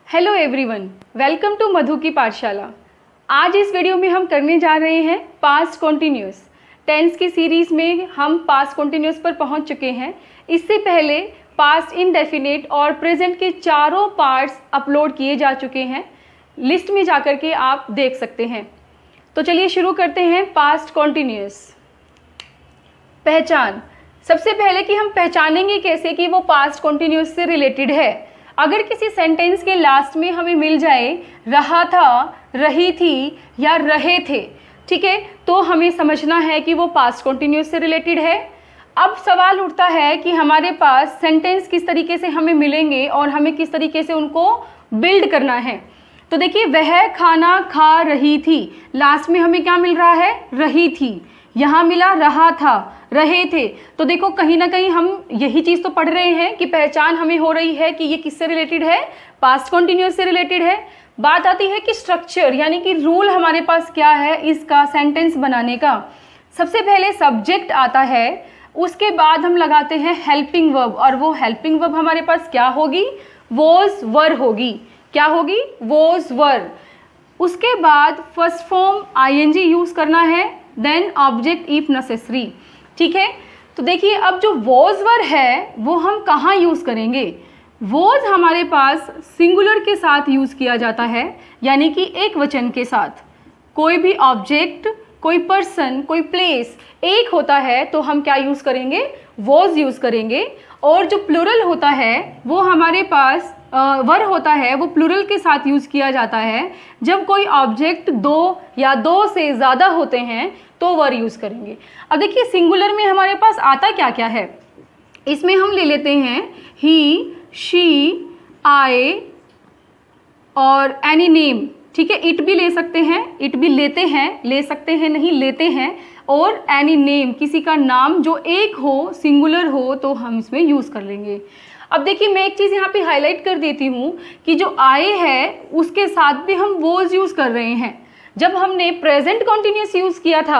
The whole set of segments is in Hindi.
हेलो एवरीवन, वेलकम टू मधु की पाठशाला। आज इस वीडियो में हम करने जा रहे हैं पास्ट कॉन्टिन्यूस। टेंस की सीरीज़ में हम पास्ट कॉन्टिन्यूस पर पहुंच चुके हैं। इससे पहले पास्ट इंडेफिनिट और प्रेजेंट के चारों पार्ट्स अपलोड किए जा चुके हैं। लिस्ट में जाकर के आप देख सकते हैं। तो चलिए शुरू करते हैं पास्ट कॉन्टिन्यूस। पहचान। सबसे पहले कि हम पहचानेंगे कैसे कि वो पास्ट कॉन्टिन्यूस से रिलेटेड है। अगर किसी सेंटेंस के लास्ट में हमें मिल जाए रहा था, रही थी या रहे थे, ठीक है, तो हमें समझना है कि वो पास्ट कॉन्टिन्यूस से रिलेटेड है। अब सवाल उठता है कि हमारे पास सेंटेंस किस तरीके से हमें मिलेंगे और हमें किस तरीके से उनको बिल्ड करना है। तो देखिए, वह खाना खा रही थी, लास्ट में हमें क्या मिल रहा है? रही थी। यहाँ मिला रहा था, रहे थे। तो देखो, कहीं ना कहीं हम यही चीज़ तो पढ़ रहे हैं कि पहचान हमें हो रही है कि ये किससे रिलेटेड है? पास्ट कॉन्टिन्यूस से रिलेटेड है। बात आती है कि स्ट्रक्चर यानी कि रूल हमारे पास क्या है इसका सेंटेंस बनाने का। सबसे पहले सब्जेक्ट आता है, उसके बाद हम लगाते हैं हेल्पिंग वर्ब, और वो हेल्पिंग वर्ब हमारे पास क्या होगी? वॉज वर होगी। क्या होगी? Was were. उसके बाद फर्स्ट फॉर्म आईएनजी यूज़ करना है, देन ऑब्जेक्ट इफ नेसेसरी। ठीक है, तो देखिए अब जो वॉज वर है वो हम कहाँ यूज़ करेंगे? वॉज हमारे पास सिंगुलर के साथ यूज़ किया जाता है, यानी कि एक वचन के साथ। कोई भी ऑब्जेक्ट, कोई पर्सन, कोई प्लेस एक होता है तो हम क्या यूज़ करेंगे? वॉज यूज़ करेंगे। और जो प्लूरल होता है वो हमारे पास वर होता है, वो प्लूरल के साथ यूज़ किया जाता है। जब कोई ऑब्जेक्ट दो या दो से ज़्यादा होते हैं तो वर यूज़ करेंगे। अब देखिए, सिंगुलर में हमारे पास आता क्या क्या है। इसमें हम ले लेते हैं ही, शी, आई और एनी नेम। ठीक है, इट भी ले सकते हैं, इट भी लेते हैं, ले सकते हैं नहीं, लेते हैं। और एनी नेम, किसी का नाम जो एक हो, सिंगुलर हो, तो हम इसमें यूज़ कर लेंगे। अब देखिए, मैं एक चीज़ यहाँ पे हाईलाइट कर देती हूँ कि जो आए है उसके साथ भी हम वॉज यूज़ कर रहे हैं। जब हमने प्रेजेंट कॉन्टिन्यूस यूज़ किया था,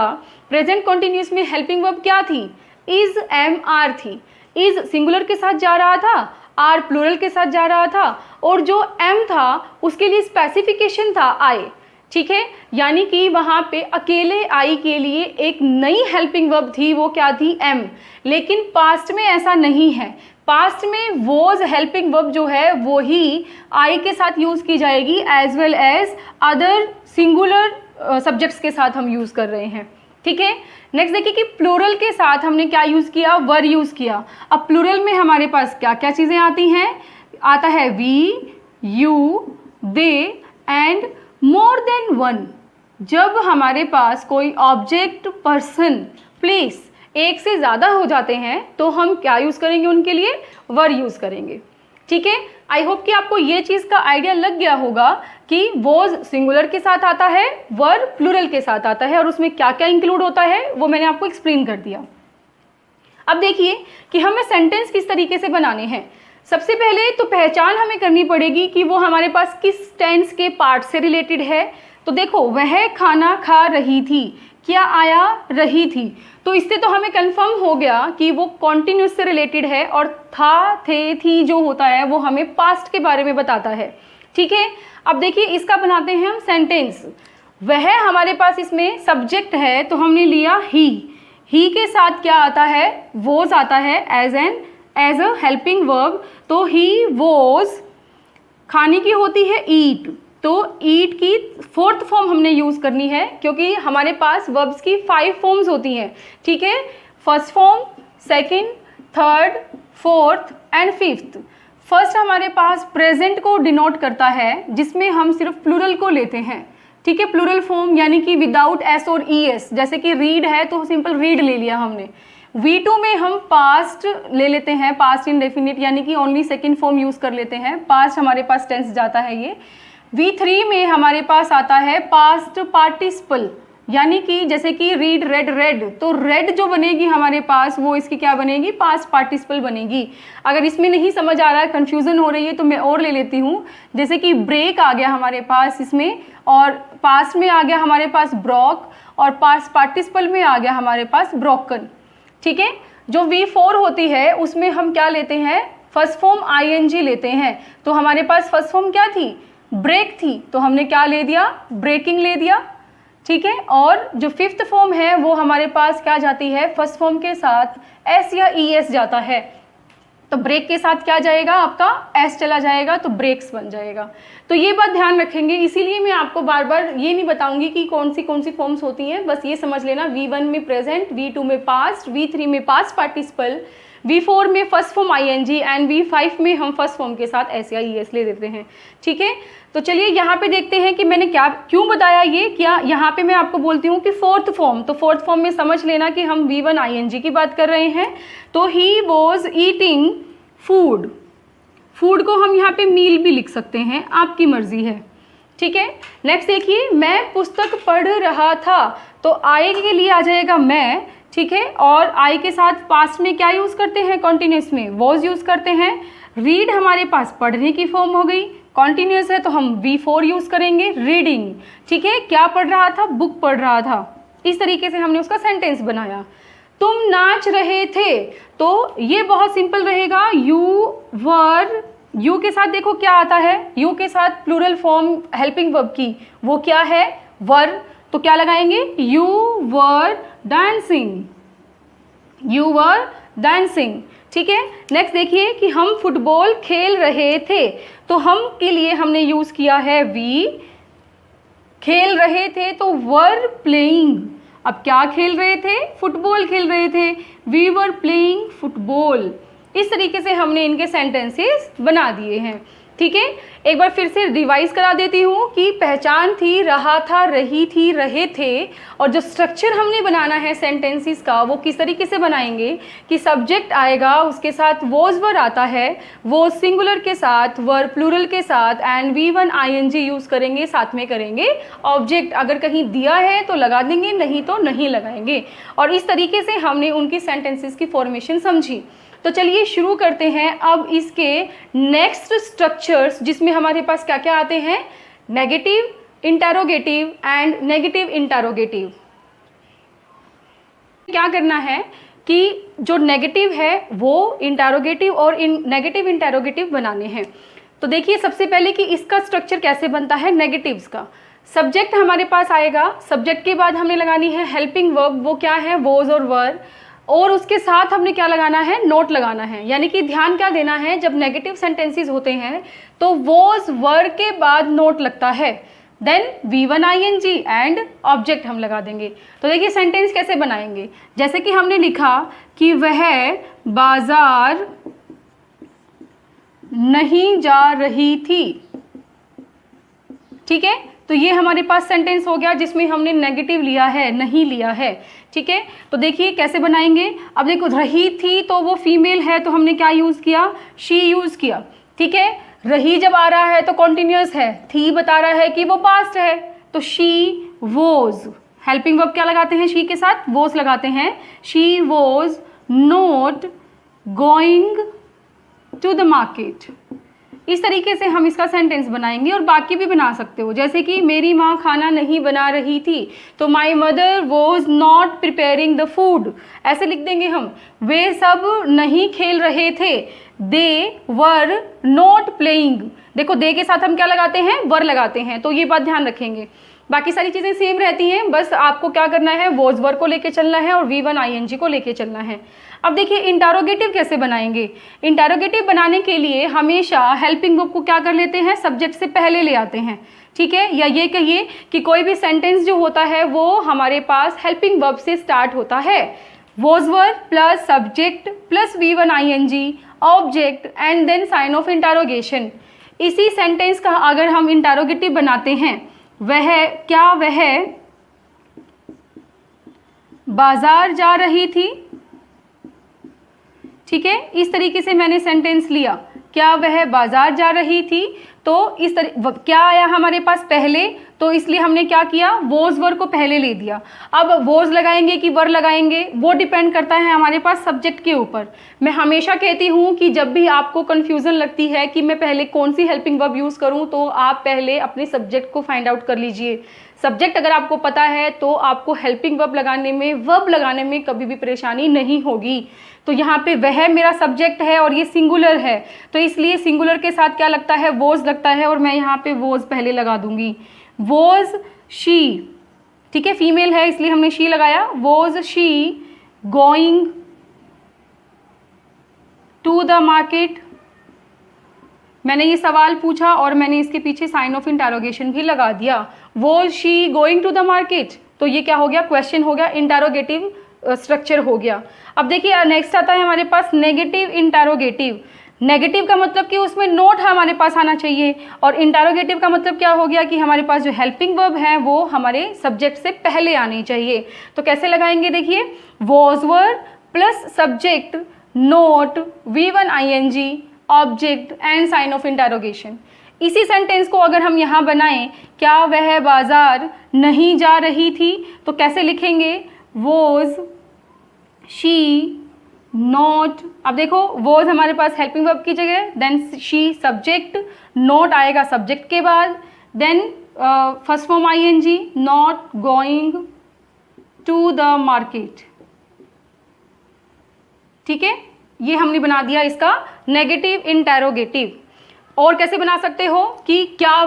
प्रेजेंट कॉन्टिन्यूस में हेल्पिंग वर्ब क्या थी? इज, एम, आर थी। इज सिंगुलर के साथ जा रहा था, आर प्लूरल के साथ जा रहा था, और जो एम था उसके लिए स्पेसिफिकेशन था आई। ठीक है, यानी कि वहाँ पे अकेले आई के लिए एक नई हेल्पिंग वर्ब थी, वो क्या थी? एम। लेकिन पास्ट में ऐसा नहीं है। पास्ट में वॉज हेल्पिंग वर्ब जो है वो ही आई के साथ यूज़ की जाएगी, as well as other singular subjects के साथ हम यूज़ कर रहे हैं। ठीक है, नेक्स्ट देखिए कि प्लूरल के साथ हमने क्या यूज़ किया? वर यूज़ किया। अब प्लूरल में हमारे पास क्या क्या चीज़ें आती हैं? आता है we, you, they and more than one. जब हमारे पास कोई ऑब्जेक्ट, पर्सन, प्लेस एक से ज़्यादा हो जाते हैं तो हम क्या यूज़ करेंगे? उनके लिए वर यूज़ करेंगे। ठीक है, आई होप कि आपको ये चीज़ का आइडिया लग गया होगा कि वॉज सिंगुलर के साथ आता है, वर प्लूरल के साथ आता है, और उसमें क्या क्या इंक्लूड होता है वो मैंने आपको एक्सप्लेन कर दिया। अब देखिए कि हमें सेंटेंस किस तरीके से बनाने हैं। सबसे पहले तो पहचान हमें करनी पड़ेगी कि वो हमारे पास किस टेंस के पार्ट से रिलेटेड है। तो देखो, वह खाना खा रही थी, क्या आया? रही थी। तो इससे तो हमें कंफर्म हो गया कि वो कॉन्टिन्यूस से रिलेटेड है, और था, थे, थी जो होता है वो हमें पास्ट के बारे में बताता है। ठीक है, अब देखिए इसका बनाते हैं हम सेंटेंस। वह हमारे पास इसमें सब्जेक्ट है तो हमने लिया ही के साथ क्या आता है? वॉज आता है एज अ हेल्पिंग वर्ब। तो ही वॉज, खाने की होती है ईट, तो ईट की फोर्थ फॉर्म हमने यूज़ करनी है, क्योंकि हमारे पास वर्ब्स की 5 फॉर्म्स होती हैं। ठीक है, first form, second, third, fourth and fifth. First हमारे पास प्रेजेंट को डिनोट करता है, जिसमें हम सिर्फ प्लूरल को लेते हैं। ठीक है, प्लूरल फॉर्म यानी कि विदाउट एस और ई एस। जैसे कि रीड है तो सिंपल रीड ले लिया हमने। V2 में हम पास्ट ले लेते हैं, पास्ट इंडेफिनिट, यानी कि ओनली सेकंड फॉर्म यूज़ कर लेते हैं। पास्ट हमारे पास टेंस जाता है ये। V3 में हमारे पास आता है पास्ट पार्टिसिपल, यानी कि जैसे कि रीड, रेड, रेड, तो रेड जो बनेगी हमारे पास वो इसकी क्या बनेगी? पास्ट पार्टिसिपल बनेगी। अगर इसमें नहीं समझ आ रहा है, कन्फ्यूज़न हो रही है, तो मैं और ले लेती हूँ। जैसे कि ब्रेक आ गया हमारे पास इसमें, और पास्ट में आ गया हमारे पास ब्रॉक, और पास्ट पार्टिसिपल में आ गया हमारे पास ब्रोकन। ठीक है, जो V4 होती है उसमें हम क्या लेते हैं? फर्स्ट फॉर्म आईएनजी लेते हैं। तो हमारे पास फर्स्ट फॉर्म क्या थी, ब्रेक थी, तो हमने क्या ले दिया, ब्रेकिंग ले दिया, ठीक है। और जो फिफ्थ फॉर्म है वो हमारे पास क्या जाती है, फर्स्ट फॉर्म के साथ एस या ई एस जाता है, तो ब्रेक के साथ क्या जाएगा, आपका एस चला जाएगा, तो ब्रेक्स बन जाएगा। तो ये बात ध्यान रखेंगे, इसीलिए मैं आपको बार बार ये नहीं बताऊंगी कि कौन सी फॉर्म्स होती हैं, बस ये समझ लेना V1 में प्रेजेंट, V2 में पास्ट, V3 में पास्ट पार्टिसिपल, V4 में first form ING and V5 में हम फर्स्ट फॉर्म के साथ एस या ई एस ले देते हैं, ठीक है। तो चलिए यहाँ पे देखते हैं कि मैंने क्या क्यों बताया ये, क्या यहाँ पे मैं आपको बोलती हूँ कि फोर्थ फॉर्म, तो फोर्थ फॉर्म में समझ लेना कि हम V1 आईएनजी की बात कर रहे हैं, तो he was eating food, food को हम यहाँ पे मील भी लिख सकते हैं, आपकी मर्जी है, ठीक है। नेक्स्ट देखिए, मैं पुस्तक पढ़ रहा था, तो आई के लिए आ जाएगा मैं, ठीक है। और आई के साथ पास्ट में क्या यूज़ करते हैं, कॉन्टिन्यूस में वॉज यूज़ करते हैं। रीड हमारे पास पढ़ने की फॉर्म हो गई, कॉन्टिन्यूस है तो हम V4 यूज़ करेंगे, रीडिंग, ठीक है। क्या पढ़ रहा था, बुक पढ़ रहा था, इस तरीके से हमने उसका सेंटेंस बनाया। तुम नाच रहे थे, तो ये बहुत सिंपल रहेगा, यू वर, यू के साथ देखो क्या आता है, यू के साथ प्लूरल फॉर्म हेल्पिंग वर्ब की, वो क्या है, वर, तो क्या लगाएंगे, you were dancing, you were dancing, ठीक है। नेक्स्ट देखिए कि हम फुटबॉल खेल रहे थे, तो हम के लिए हमने यूज़ किया है वी, खेल रहे थे तो वर प्लेइंग, अब क्या खेल रहे थे, फुटबॉल खेल रहे थे, वी वर प्लेइंग फुटबॉल। इस तरीके से हमने इनके सेंटेंसेस बना दिए हैं, ठीक है। एक बार फिर से रिवाइज करा देती हूँ कि पहचान थी, रहा था, रही थी, रहे थे, और जो स्ट्रक्चर हमने बनाना है सेंटेंसेस का वो किस तरीके से बनाएंगे कि सब्जेक्ट आएगा, उसके साथ वॉज वर आता है, वो सिंगुलर के साथ, वर प्लूरल के साथ, एंड V1 आईएनजी यूज़ करेंगे, साथ में करेंगे ऑब्जेक्ट, अगर कहीं दिया है तो लगा देंगे, नहीं तो नहीं लगाएंगे। और इस तरीके से हमने उनकी सेंटेंसेस की फॉर्मेशन समझी। तो चलिए शुरू करते हैं अब इसके नेक्स्ट स्ट्रक्चर्स, जिसमें हमारे पास क्या क्या आते हैं, negative, interrogative and negative interrogative. क्या करना है कि जो नेगेटिव है वो इंटरोगेटिव और नेगेटिव इंटरोगेटिव बनाने हैं। तो देखिए सबसे पहले कि इसका स्ट्रक्चर कैसे बनता है नेगेटिव्स का। सब्जेक्ट हमारे पास आएगा, सब्जेक्ट के बाद हमने लगानी है हेल्पिंग वर्ब, वो क्या है, वॉज और वर, और उसके साथ हमने क्या लगाना है, नोट लगाना है। यानी कि ध्यान क्या देना है, जब नेगेटिव सेंटेंसेस होते हैं तो वॉज वर के बाद नोट लगता है, then V1 ING and object हम लगा देंगे। तो देखिए सेंटेंस कैसे बनाएंगे, जैसे कि हमने लिखा कि वह बाजार नहीं जा रही थी, ठीक है। तो ये हमारे पास सेंटेंस हो गया जिसमें हमने नेगेटिव लिया है, नहीं लिया है, ठीक है। तो देखिए कैसे बनाएंगे, अब देखो रही थी तो वो फीमेल है तो हमने क्या यूज़ किया, शी यूज़ किया, ठीक है। रही जब आ रहा है तो कॉन्टिन्यूस है, थी बता रहा है कि वो पास्ट है, तो शी वॉज, हेल्पिंग वर्ब क्या लगाते हैं, शी के साथ वॉज लगाते हैं, she was not going to the market. इस तरीके से हम इसका सेंटेंस बनाएंगे, और बाकी भी बना सकते हो, जैसे कि मेरी माँ खाना नहीं बना रही थी, तो my mother was not preparing the food, ऐसे लिख देंगे हम। वे सब नहीं खेल रहे थे, दे वर नॉट प्लेइंग, देखो दे के साथ हम क्या लगाते हैं, वर लगाते हैं, तो ये बात ध्यान रखेंगे। बाकी सारी चीज़ें सेम रहती हैं, बस आपको क्या करना है, वॉज वर को लेके चलना है और V1 आईएनजी को लेके चलना है। अब देखिए इंटरोगेटिव कैसे बनाएंगे। इंटरोगेटिव बनाने के लिए हमेशा हेल्पिंग वर्ब को क्या कर लेते हैं, सब्जेक्ट से पहले ले आते हैं, ठीक है। या ये कहिए कि कोई भी सेंटेंस जो होता है वो हमारे पास हेल्पिंग वर्ब से स्टार्ट होता है, was were plus subject plus V1 ING object and then sign of interrogation. इसी सेंटेंस का अगर हम इंटरोगेटिव बनाते हैं, वह क्या, वह बाजार जा रही थी, ठीक है। इस तरीके से मैंने सेंटेंस लिया, क्या वह बाजार जा रही थी, तो इस क्या आया हमारे पास पहले, तो इसलिए हमने क्या किया, वॉज वर को पहले ले दिया। अब वॉज लगाएंगे कि वर लगाएंगे वो डिपेंड करता है हमारे पास सब्जेक्ट के ऊपर। मैं हमेशा कहती हूँ कि जब भी आपको कन्फ्यूज़न लगती है कि मैं पहले कौन सी हेल्पिंग वर्ब यूज़ करूँ, तो आप पहले अपने सब्जेक्ट को फाइंड आउट कर लीजिए। सब्जेक्ट अगर आपको पता है तो आपको हेल्पिंग वर्ब लगाने में कभी भी परेशानी नहीं होगी। तो यहाँ पे वह मेरा सब्जेक्ट है और ये सिंगुलर है, तो इसलिए सिंगुलर के साथ क्या लगता है, वॉज लगता है, और मैं यहाँ पे वॉज पहले लगा दूंगी। वॉज शी, ठीक है, फीमेल है इसलिए हमने शी लगाया। Was she going to the market, मैंने ये सवाल पूछा और मैंने इसके पीछे साइन ऑफ इंटरोगेशन भी लगा दिया। Was she going to the market, तो ये क्या हो गया, क्वेश्चन हो गया, इंटरोगेटिव स्ट्रक्चर हो गया। अब देखिए नेक्स्ट आता है हमारे पास नेगेटिव इंटरोगेटिव। नेगेटिव का मतलब कि उसमें नोट हमारे पास आना चाहिए, और इंटरोगेटिव का मतलब क्या हो गया कि हमारे पास जो हेल्पिंग वर्ब है वो हमारे सब्जेक्ट से पहले आनी चाहिए। तो कैसे लगाएंगे, देखिए was were plus subject not V1 ing object and sign of interrogation. इसी सेंटेंस को अगर हम यहाँ बनाएं, क्या वह बाजार नहीं जा रही थी, तो कैसे लिखेंगे, वॉज शी नॉट। अब देखो वॉज हमारे पास हेल्पिंग वर्ब की जगह, देन शी सब्जेक्ट, नॉट आएगा सब्जेक्ट के बाद, then first form ing not going to the market. ठीक है, ये हमने बना दिया इसका नेगेटिव इंटरोगेटिव। और कैसे बना सकते हो कि क्या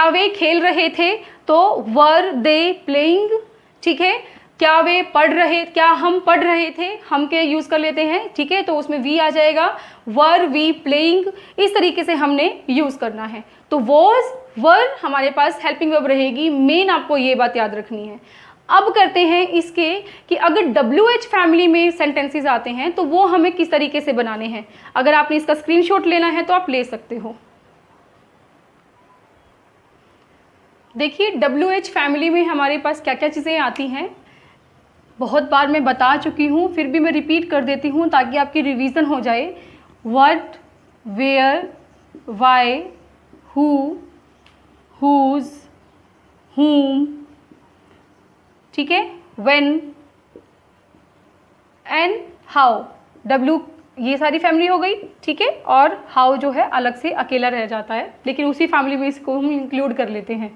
वे खेल रहे थे, तो वर दे प्लेइंग। ठीक है, क्या हम पढ़ रहे थे, हम के यूज़ कर लेते हैं, ठीक है, तो उसमें वी आ जाएगा, वर वी प्लेइंग, इस तरीके से हमने यूज़ करना है। तो वॉज वर हमारे पास हेल्पिंग वर्ब रहेगी, मेन आपको ये बात याद रखनी है। अब करते हैं इसके कि अगर WH फैमिली में सेंटेंसेस आते हैं तो वो हमें किस तरीके से बनाने हैं। अगर आपने इसका स्क्रीनशॉट लेना है तो आप ले सकते हो। देखिए WH फैमिली में हमारे पास क्या क्या चीज़ें आती हैं, बहुत बार मैं बता चुकी हूँ, फिर भी मैं रिपीट कर देती हूँ ताकि आपकी रिवीजन हो जाए। What, where, why, who, whose, whom, ठीक है, when एंड हाउ। W ये सारी फैमिली हो गई, ठीक है, और हाउ जो है अलग से अकेला रह जाता है, लेकिन उसी फैमिली में इसको हम इंक्लूड कर लेते हैं।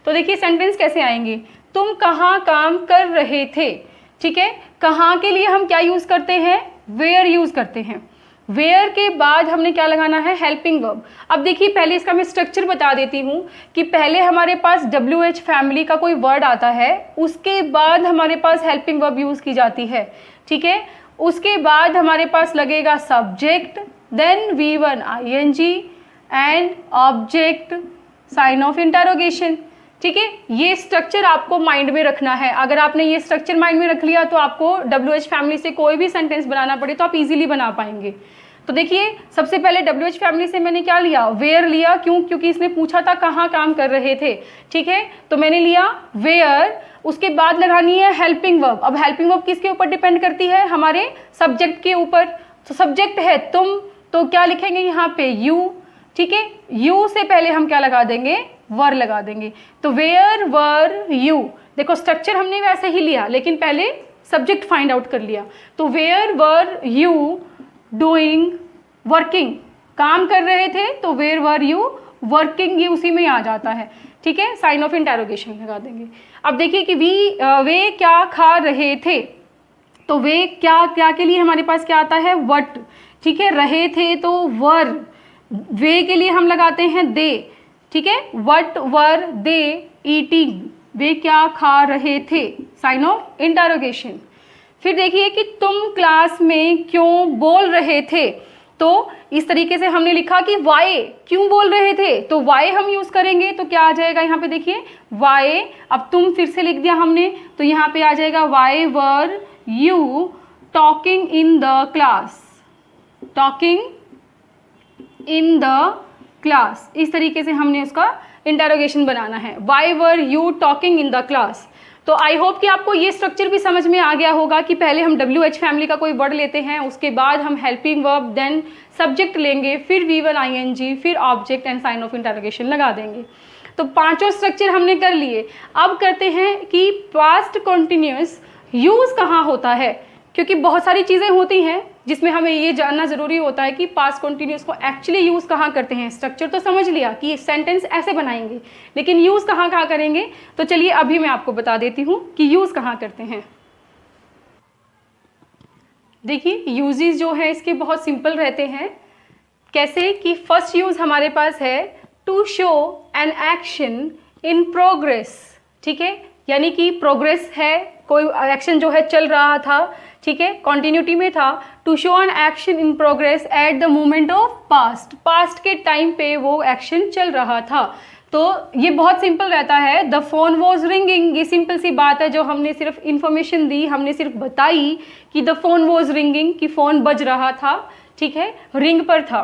तो देखिए सेंटेंस कैसे आएंगे, तुम कहाँ काम कर रहे थे। ठीक है, कहाँ के लिए हम क्या यूज़ करते हैं, वेयर यूज़ करते हैं। वेयर के बाद हमने क्या लगाना है, हेल्पिंग वर्ब। अब देखिए पहले इसका मैं स्ट्रक्चर बता देती हूँ कि पहले हमारे पास WH फैमिली का कोई वर्ड आता है, उसके बाद हमारे पास हेल्पिंग वर्ब यूज़ की जाती है। ठीक है, उसके बाद हमारे पास लगेगा subject, then V1 ing and object sign of interrogation. ठीक है, ये स्ट्रक्चर आपको माइंड में रखना है। अगर आपने ये स्ट्रक्चर माइंड में रख लिया तो आपको WH फैमिली से कोई भी सेंटेंस बनाना पड़े तो आप इजीली बना पाएंगे। तो देखिए सबसे पहले WH फैमिली से मैंने क्या लिया, वेयर लिया, क्योंकि इसने पूछा था कहाँ काम कर रहे थे। ठीक है, तो मैंने लिया वेयर, उसके बाद लगानी है हेल्पिंग वर्ब। अब हेल्पिंग वर्ब किसके ऊपर डिपेंड करती है, हमारे सब्जेक्ट के ऊपर। तो सब्जेक्ट है तुम, तो क्या लिखेंगे यहाँ पे यू। ठीक है, यू से पहले हम क्या लगा देंगे, वर लगा देंगे। तो वेयर वर यू, देखो स्ट्रक्चर हमने वैसे ही लिया लेकिन पहले सब्जेक्ट फाइंड आउट कर लिया। तो where were you doing, working, काम कर रहे थे, तो वेयर वर यू वर्किंग, ये उसी में आ जाता है। ठीक है, साइन ऑफ इंटरोगेशन लगा देंगे। अब देखिए कि वे क्या खा रहे थे, तो वे क्या के लिए हमारे पास क्या आता है, वट। ठीक है, रहे थे तो वर, वे के लिए हम लगाते हैं दे। ठीक है, वट वर दे ईटिंग, वे क्या खा रहे थे, साइन ऑफ इंटरोगेशन। फिर देखिए कि तुम क्लास में क्यों बोल रहे थे, तो इस तरीके से हमने लिखा कि वाई, क्यों बोल रहे थे, तो वाई हम यूज़ करेंगे तो क्या आ जाएगा यहाँ पे, देखिए वाई। अब तुम फिर से लिख दिया हमने, तो यहाँ पे आ जाएगा why were you talking in the class, talking in the class. इस तरीके से हमने उसका इंटरोगेशन बनाना है, why were you talking in the class. तो आई होप कि आपको ये स्ट्रक्चर भी समझ में आ गया होगा कि पहले हम WH फैमिली का कोई वर्ड लेते हैं, उसके बाद हम हेल्पिंग वर्ब, देन सब्जेक्ट लेंगे, फिर V1 ing, फिर object and sign of interrogation लगा देंगे। तो पांचों स्ट्रक्चर हमने कर लिए। अब करते हैं कि पास्ट कंटिन्यूअस यूज़ कहाँ होता है, क्योंकि बहुत सारी चीज़ें होती हैं जिसमें हमें ये जानना ज़रूरी होता है कि पास्ट कॉन्टिन्यूस को एक्चुअली यूज़ कहाँ करते हैं। स्ट्रक्चर तो समझ लिया कि सेंटेंस ऐसे बनाएंगे, लेकिन यूज़ कहाँ कहाँ करेंगे, तो चलिए अभी मैं आपको बता देती हूँ कि यूज़ कहाँ करते हैं। देखिए यूजेस जो है इसके बहुत सिंपल रहते हैं। कैसे कि फर्स्ट यूज़ हमारे पास है to show an action in progress, ठीक है, यानी कि प्रोग्रेस है, कोई एक्शन जो है चल रहा था, ठीक है, कॉन्टिन्यूटी में था। To show an action in progress at the moment of past, past के टाइम पे वो एक्शन चल रहा था। तो ये बहुत सिंपल रहता है। द फोन वॉज रिंगिंग, ये सिंपल सी बात है जो हमने सिर्फ इंफॉर्मेशन दी, हमने सिर्फ बताई कि द फोन वॉज रिंगिंग, कि फ़ोन बज रहा था, ठीक है, रिंग पर था,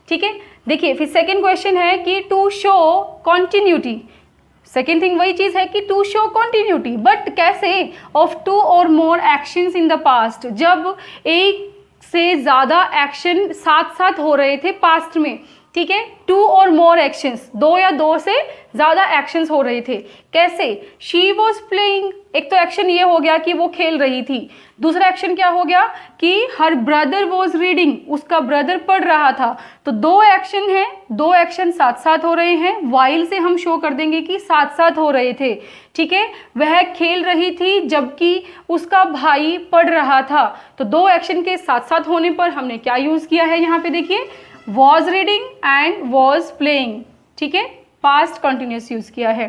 ठीक है। देखिए फिर सेकेंड क्वेश्चन है कि to show continuity, second thing वही चीज़ है कि टू शो कॉन्टिन्यूटी, बट कैसे, ऑफ टू और more actions in the past, जब एक से ज़्यादा एक्शन साथ साथ हो रहे थे पास्ट में, ठीक है, टू और मोर एक्शंस, दो या दो से ज़्यादा एक्शंस हो रहे थे। कैसे, शी वॉज प्लेइंग, एक तो एक्शन ये हो गया कि वो खेल रही थी, दूसरा एक्शन क्या हो गया कि हर ब्रदर वॉज रीडिंग, उसका ब्रदर पढ़ रहा था। तो दो एक्शन है, दो एक्शन साथ साथ हो रहे हैं, वाइल से हम शो कर देंगे कि साथ साथ हो रहे थे, ठीक है। वह खेल रही थी जबकि उसका भाई पढ़ रहा था। तो दो एक्शन के साथ साथ होने पर हमने क्या यूज़ किया है यहाँ पे, देखिए was reading and was playing, ठीक है, पास्ट कॉन्टिन्यूस यूज किया है।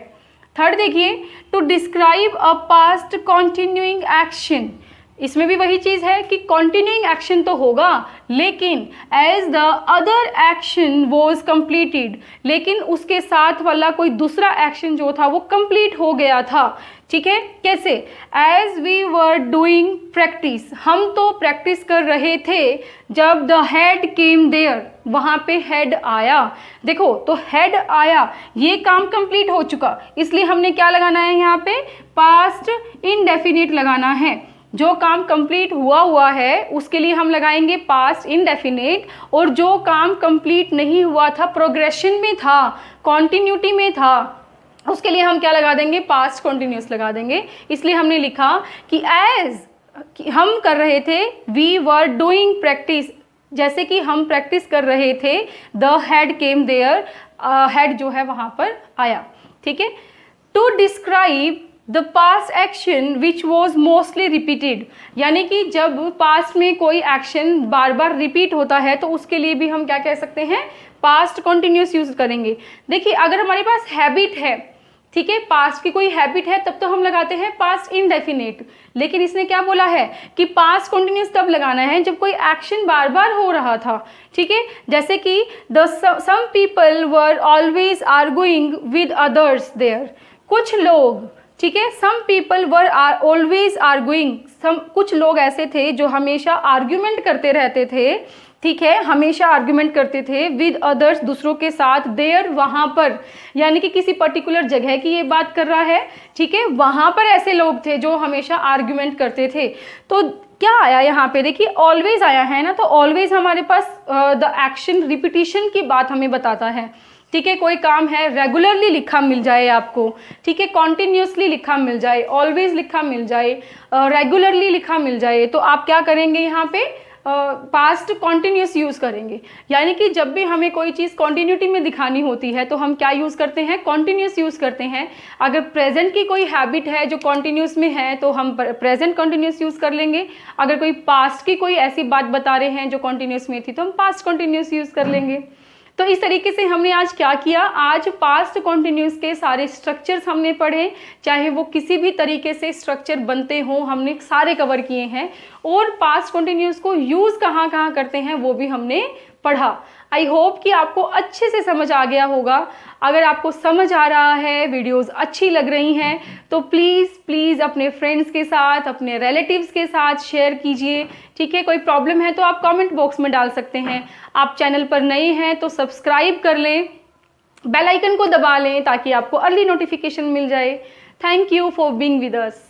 थर्ड देखिए to describe a past continuing action, इसमें भी वही चीज़ है कि कॉन्टिन्यूइंग एक्शन तो होगा, लेकिन as the other action was completed, लेकिन उसके साथ वाला कोई दूसरा एक्शन जो था वो कंप्लीट हो गया था, ठीक है। कैसे, as we were doing practice, हम तो प्रैक्टिस कर रहे थे, जब द हेड केम देयर, वहाँ पे हेड आया। देखो तो हेड आया, ये काम कंप्लीट हो चुका, इसलिए हमने क्या लगाना है यहाँ पे, पास्ट इंडेफिनिट लगाना है। जो काम कंप्लीट हुआ है उसके लिए हम लगाएंगे पास्ट इंडेफिनिट, और जो काम कंप्लीट नहीं हुआ था, प्रोग्रेशन में था, कॉन्टिन्यूटी में था, उसके लिए हम क्या लगा देंगे, पास्ट कॉन्टिन्यूस लगा देंगे। इसलिए हमने लिखा कि एज हम कर रहे थे, वी वर डूइंग प्रैक्टिस, जैसे कि हम प्रैक्टिस कर रहे थे, the head came there, head जो है वहाँ पर आया, ठीक है। To describe the past action which was mostly repeated, यानी कि जब पास्ट में कोई एक्शन बार बार रिपीट होता है तो उसके लिए भी हम क्या कह सकते हैं, पास्ट कॉन्टिन्यूस यूज करेंगे। देखिए अगर हमारे पास हैबिट है, ठीक है, पास्ट की कोई हैबिट है, तब तो हम लगाते हैं पास्ट इनडेफिनिट, लेकिन इसने क्या बोला है कि पास्ट कॉन्टिन्यूस तब लगाना है जब कोई एक्शन बार बार हो रहा था, ठीक है। जैसे कि the some people were always arguing with others there, कुछ लोग, ठीक है, some people were always arguing, कुछ लोग ऐसे थे जो हमेशा आर्ग्यूमेंट करते रहते थे, ठीक है, हमेशा आर्ग्यूमेंट करते थे विद अदर्स, दूसरों के साथ, देयर, वहाँ पर, यानी कि किसी पर्टिकुलर जगह की ये बात कर रहा है, ठीक है, वहाँ पर ऐसे लोग थे जो हमेशा आर्ग्यूमेंट करते थे। तो क्या आया यहाँ पे, देखिए ऑलवेज आया है ना, तो ऑलवेज हमारे पास द एक्शन रिपीटिशन की बात हमें बताता है, ठीक है। कोई काम है, रेगुलरली लिखा मिल जाए आपको, ठीक है, कॉन्टिन्यूसली लिखा मिल जाए, ऑलवेज लिखा मिल जाए, रेगुलरली लिखा मिल जाए, तो आप क्या करेंगे यहाँ पे, पास्ट कॉन्टिन्यूस यूज़ करेंगे। यानी कि जब भी हमें कोई चीज़ कॉन्टिन्यूटी में दिखानी होती है तो हम क्या यूज़ करते हैं, कॉन्टिन्यूस यूज़ करते हैं। अगर प्रेजेंट की कोई हैबिट है जो कॉन्टिन्यूस में है तो हम प्रेजेंट कॉन्टिन्यूस यूज़ कर लेंगे। अगर कोई पास्ट की कोई ऐसी बात बता रहे हैं जो कॉन्टिन्यूस में थी तो हम पास्ट कॉन्टिन्यूस यूज़ कर लेंगे। तो इस तरीके से हमने आज क्या किया, आज पास्ट कॉन्टिन्यूस के सारे स्ट्रक्चर्स हमने पढ़े, चाहे वो किसी भी तरीके से स्ट्रक्चर बनते हों, हमने सारे कवर किए हैं, और पास्ट कॉन्टिन्यूस को यूज़ कहाँ कहाँ करते हैं वो भी हमने पढ़ा। आई होप कि आपको अच्छे से समझ आ गया होगा। अगर आपको समझ आ रहा है, वीडियोस अच्छी लग रही हैं, तो प्लीज़ अपने फ्रेंड्स के साथ, अपने रिलेटिव्स के साथ शेयर कीजिए, ठीक है। कोई प्रॉब्लम है तो आप कमेंट बॉक्स में डाल सकते हैं। आप चैनल पर नए हैं तो सब्सक्राइब कर लें, बेल आइकन को दबा लें ताकि आपको अर्ली नोटिफिकेशन मिल जाए। Thank you for being with us.